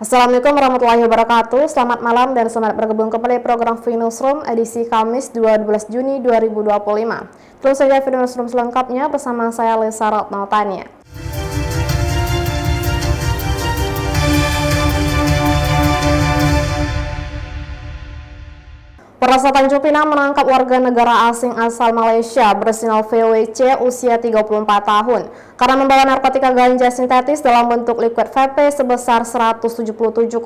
Assalamualaikum warahmatullahi wabarakatuh. Selamat malam dan selamat bergabung kembali program Finusroom edisi Kamis 12 Juni 2025. Terus saja Finusroom selengkapnya bersama saya Lesa Ratnautania. Polres Tanjung Pinang menangkap warga negara asing asal Malaysia berinisial VWC usia 34 tahun karena membawa narkotika ganja sintetis dalam bentuk liquid vape sebesar 177,15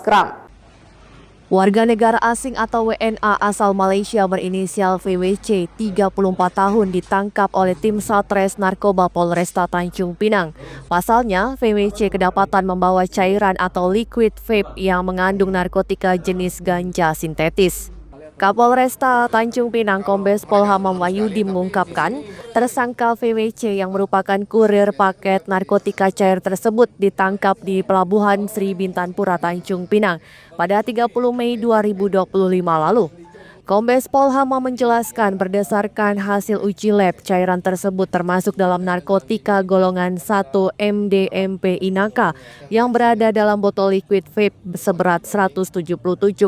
gram. Warga negara asing atau WNA asal Malaysia berinisial VWC 34 tahun ditangkap oleh tim Satres Narkoba Polresta Tanjung Pinang. Pasalnya, VWC kedapatan membawa cairan atau liquid vape yang mengandung narkotika jenis ganja sintetis. Kapolresta Tanjung Pinang Kombes Pol Hamam Wahyudi mengungkapkan, tersangka VWC yang merupakan kurir paket narkotika cair tersebut ditangkap di Pelabuhan Sri Bintanpura Tanjung Pinang pada 30 Mei 2025 lalu. Kombes Pol Hamam menjelaskan berdasarkan hasil uji lab, cairan tersebut termasuk dalam narkotika golongan 1 MDMP Inaka yang berada dalam botol liquid vape seberat 177,15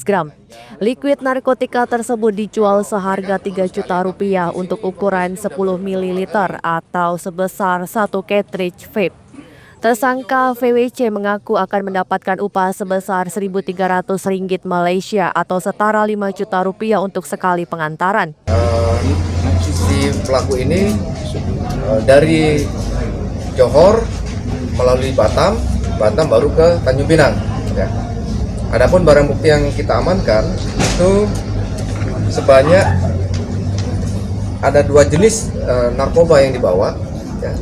gram. Liquid narkotika tersebut dijual seharga 3 juta rupiah untuk ukuran 10 ml atau sebesar 1 cartridge vape. Tersangka VWC mengaku akan mendapatkan upah sebesar Rp1.300 Malaysia atau setara 5 juta rupiah untuk sekali pengantaran. Si pelaku ini dari Johor melalui Batam baru ke Tanjung Pinang. Ya. Adapun barang bukti yang kita amankan itu sebanyak ada 2 jenis narkoba yang dibawa. Ya.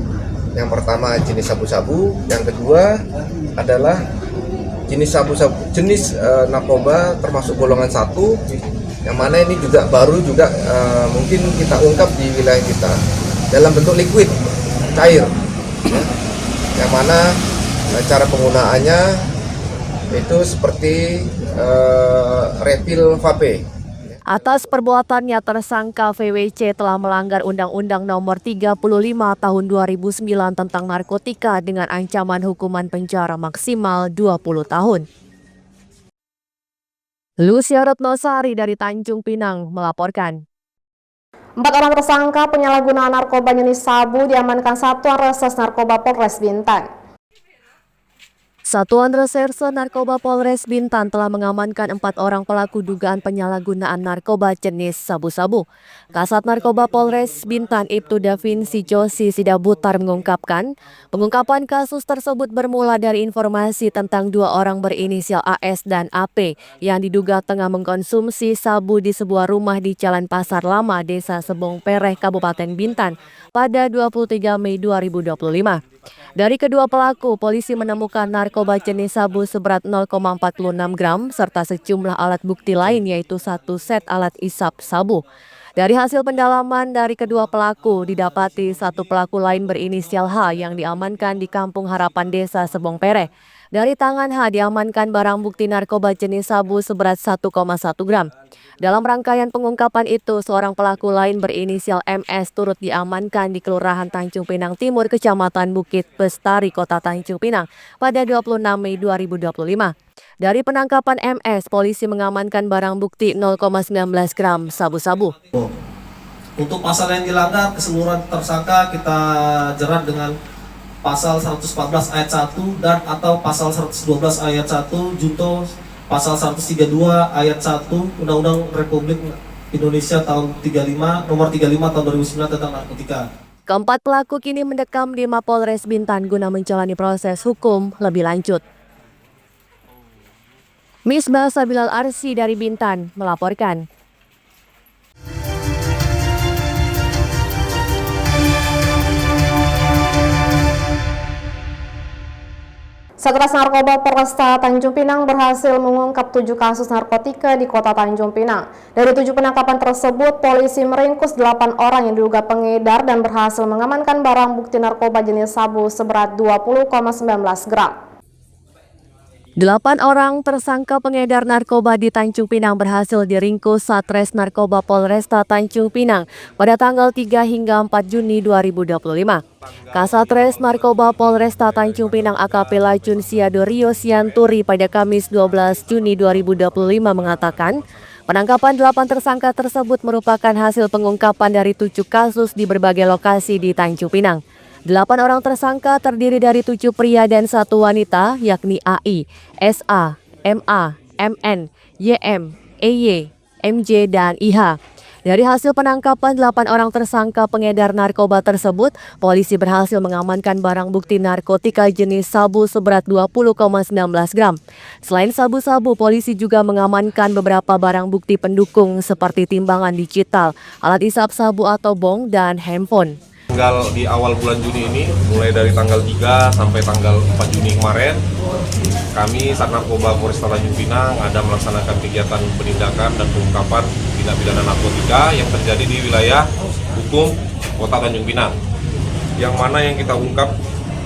Yang pertama jenis sabu-sabu, yang kedua adalah jenis sabu-sabu, jenis narkoba termasuk golongan 1, yang mana ini juga baru mungkin kita ungkap di wilayah kita dalam bentuk liquid cair, ya, yang mana cara penggunaannya itu seperti refill vape. Atas perbuatannya, tersangka VWC telah melanggar Undang-Undang Nomor 35 Tahun 2009 tentang narkotika dengan ancaman hukuman penjara maksimal 20 tahun. Lucia Retnosari dari Tanjung Pinang melaporkan. 4 orang tersangka penyalahgunaan narkoba jenis sabu diamankan Satuan Reserse Narkoba Polres Bintan. Satuan Reserse Narkoba Polres Bintan telah mengamankan 4 orang pelaku dugaan penyalahgunaan narkoba jenis sabu-sabu. Kasat Narkoba Polres Bintan Ibtu Davinci Josi Sidabutar mengungkapkan, pengungkapan kasus tersebut bermula dari informasi tentang 2 orang berinisial AS dan AP yang diduga tengah mengkonsumsi sabu di sebuah rumah di Jalan Pasar Lama, Desa Sebong Pereh, Kabupaten Bintan pada 23 Mei 2025. Dari kedua pelaku, polisi menemukan narkoba jenis sabu seberat 0,46 gram serta sejumlah alat bukti lain yaitu 1 set alat isap sabu. Dari hasil pendalaman dari kedua pelaku, didapati 1 pelaku lain berinisial H yang diamankan di Kampung Harapan Desa Sebong Pereh. Dari tangan H diamankan barang bukti narkoba jenis sabu seberat 1,1 gram. Dalam rangkaian pengungkapan itu, seorang pelaku lain berinisial MS turut diamankan di Kelurahan Tanjung Pinang Timur, Kecamatan Bukit Bestari, Kota Tanjung Pinang pada 26 Mei 2025. Dari penangkapan MS, polisi mengamankan barang bukti 0,19 gram sabu-sabu. Untuk pasal yang dilanggar, keseluruhan tersangka kita jerat dengan pasal 114 ayat 1 dan atau pasal 112 ayat 1 junto pasal 132 ayat 1 Undang-Undang Republik Indonesia tahun 35 nomor 35 tahun 2009 tentang narkotika. Keempat pelaku kini mendekam di Mapolres Bintan guna menjalani proses hukum lebih lanjut. Misbah Sabilal Arsi dari Bintan melaporkan. Satres Narkoba Polresta Tanjung Pinang berhasil mengungkap 7 kasus narkotika di Kota Tanjung Pinang. Dari 7 penangkapan tersebut, polisi meringkus 8 orang yang diduga pengedar dan berhasil mengamankan barang bukti narkoba jenis sabu seberat 20,19 gram. 8 orang tersangka pengedar narkoba di Tanjung Pinang berhasil diringkus Satres Narkoba Polresta Tanjung Pinang pada tanggal 3 hingga 4 Juni 2025. Kasatres Narkoba Polresta Tanjung Pinang AKP Lajun Siado Rio Sianturi pada Kamis 12 Juni 2025 mengatakan, penangkapan 8 tersangka tersebut merupakan hasil pengungkapan dari 7 kasus di berbagai lokasi di Tanjung Pinang. 8 orang tersangka terdiri dari 7 pria dan 1 wanita, yakni AI, SA, MA, MN, YM, EY, MJ, dan IH. Dari hasil penangkapan 8 orang tersangka pengedar narkoba tersebut, polisi berhasil mengamankan barang bukti narkotika jenis sabu seberat 20,19 gram. Selain sabu-sabu, polisi juga mengamankan beberapa barang bukti pendukung seperti timbangan digital, alat isap sabu atau bong, dan handphone. Tanggal di awal bulan Juni ini, mulai dari tanggal 3 sampai tanggal 4 Juni kemarin, kami Sat Narkoba Polresta Tanjung Pinang ada melaksanakan kegiatan penindakan dan pengungkapan tindak pidana narkotika yang terjadi di wilayah hukum Kota Tanjung Pinang. Yang mana yang kita ungkap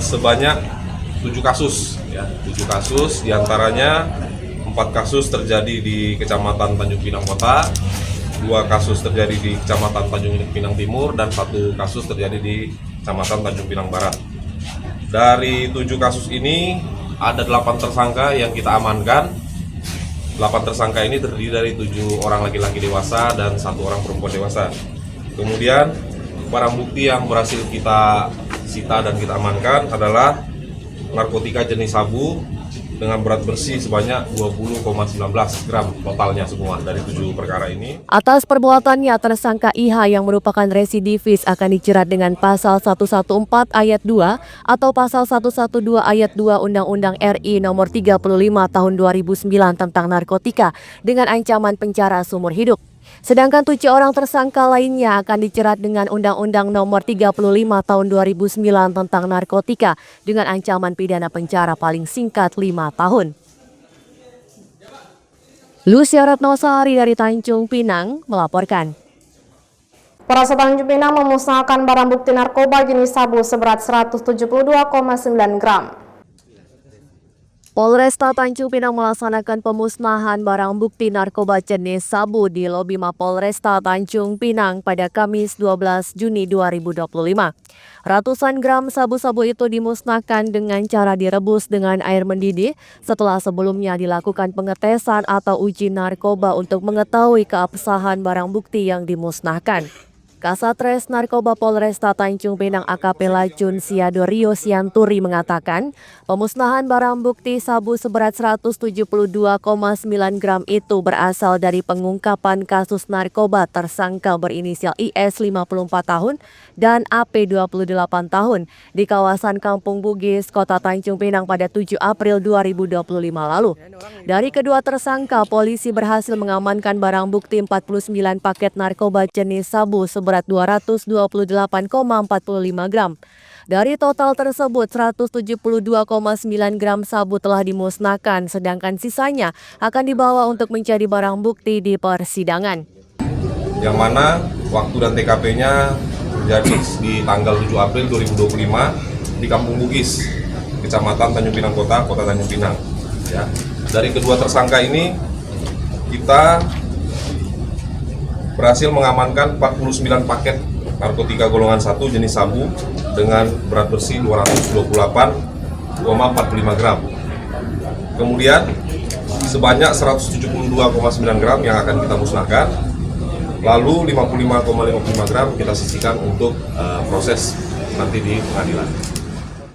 sebanyak 7 kasus, ya, 7 kasus, diantaranya 4 kasus terjadi di Kecamatan Tanjung Pinang Kota, 2 kasus terjadi di Kecamatan Tanjung Pinang Timur, dan 1 kasus terjadi di Kecamatan Tanjung Pinang Barat. Dari 7 kasus ini ada 8 tersangka yang kita amankan. 8 tersangka ini terdiri dari 7 orang laki-laki dewasa dan 1 orang perempuan dewasa. Kemudian barang bukti yang berhasil kita sita dan kita amankan adalah narkotika jenis sabu dengan berat bersih sebanyak 20,19 gram totalnya semua dari 7 perkara ini. Atas perbuatannya, tersangka IH yang merupakan residivis akan dijerat dengan pasal 114 ayat 2 atau pasal 112 ayat 2 Undang-Undang RI nomor 35 tahun 2009 tentang narkotika dengan ancaman penjara seumur hidup. Sedangkan 7 orang tersangka lainnya akan dijerat dengan Undang-Undang nomor 35 tahun 2009 tentang narkotika dengan ancaman pidana penjara paling singkat 5 tahun. Lucia Ratnosari dari Tanjung Pinang melaporkan. Polres Tanjung Pinang memusnahkan barang bukti narkoba jenis sabu seberat 172,9 gram. Polresta Tanjung Pinang melaksanakan pemusnahan barang bukti narkoba jenis sabu di lobi Mapolresta Tanjung Pinang pada Kamis 12 Juni 2025. Ratusan gram sabu-sabu itu dimusnahkan dengan cara direbus dengan air mendidih setelah sebelumnya dilakukan pengetesan atau uji narkoba untuk mengetahui keabsahan barang bukti yang dimusnahkan. Kasatres Narkoba Polresta Tanjung Pinang AKP Lajun Siado Rio Sianturi mengatakan, pemusnahan barang bukti sabu seberat 172,9 gram itu berasal dari pengungkapan kasus narkoba tersangka berinisial IS 54 tahun dan AP 28 tahun di kawasan Kampung Bugis, Kota Tanjung Pinang pada 7 April 2025 lalu. Dari kedua tersangka, polisi berhasil mengamankan barang bukti 49 paket narkoba jenis sabu seberat 228,45 gram. Dari total tersebut, 172,9 gram sabu telah dimusnahkan, sedangkan sisanya akan dibawa untuk menjadi barang bukti di persidangan. Yang mana waktu dan TKP-nya terjadi di tanggal 7 April 2025 di Kampung Bugis, Kecamatan Tanjung Pinang Kota, Kota Tanjung Pinang. Ya. Dari kedua tersangka ini, kita berhasil mengamankan 49 paket narkotika golongan 1 jenis sabu dengan berat bersih 228,45 gram. Kemudian sebanyak 172,9 gram yang akan kita musnahkan, lalu 55,55 gram kita sisihkan untuk proses nanti di pengadilan.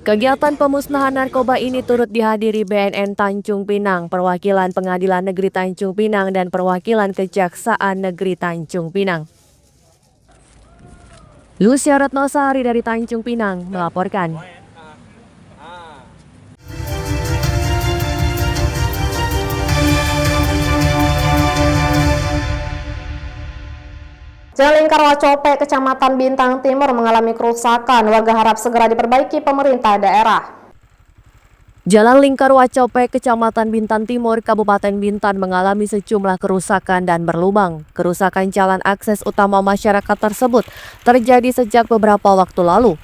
Kegiatan pemusnahan narkoba ini turut dihadiri BNN Tanjung Pinang, Perwakilan Pengadilan Negeri Tanjung Pinang, dan Perwakilan Kejaksaan Negeri Tanjung Pinang. Lucia Ratnosari dari Tanjung Pinang melaporkan. Jalan Lingkar Wacope, Kecamatan Bintang Timur mengalami kerusakan. Warga harap segera diperbaiki pemerintah daerah. Jalan Lingkar Wacope, Kecamatan Bintan Timur, Kabupaten Bintan mengalami sejumlah kerusakan dan berlubang. Kerusakan jalan akses utama masyarakat tersebut terjadi sejak beberapa waktu lalu.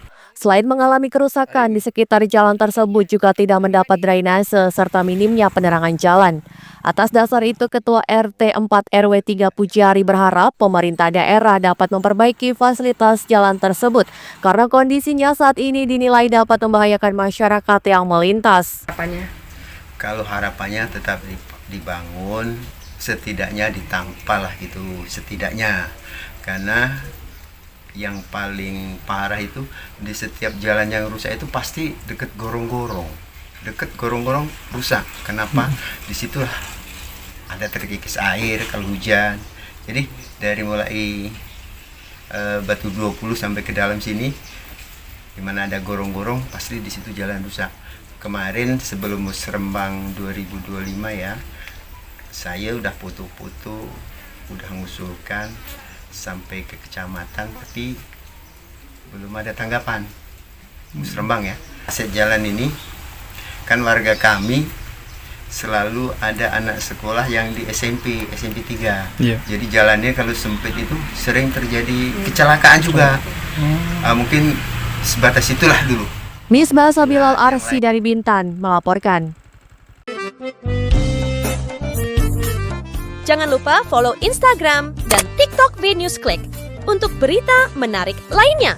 Selain mengalami kerusakan di sekitar jalan tersebut juga tidak mendapat drainase serta minimnya penerangan jalan. Atas dasar itu, Ketua RT 4 RW 3 Pujiari berharap pemerintah daerah dapat memperbaiki fasilitas jalan tersebut karena kondisinya saat ini dinilai dapat membahayakan masyarakat yang melintas. Kalau harapannya tetap dibangun, setidaknya ditampal lah gitu, setidaknya. Karena yang paling parah itu di setiap jalan yang rusak itu pasti deket gorong-gorong rusak. Kenapa? Disitulah ada terkikis air kalau hujan. Jadi dari mulai Batu 20 sampai ke dalam sini, dimana ada gorong-gorong, pasti di situ jalan rusak. Kemarin sebelum Musrembang 2025 ya, saya udah foto-foto, udah ngusulkan sampai ke kecamatan, tapi belum ada tanggapan. Musrembang ya. Aset jalan ini kan warga kami selalu ada anak sekolah yang di SMP 3. Jadi jalannya kalau sempit itu sering terjadi kecelakaan juga. Mungkin sebatas itulah dulu. Misbah Sabilal Arsi dari Bintan melaporkan. Jangan lupa follow Instagram dan TikTok BNewsClick untuk berita menarik lainnya.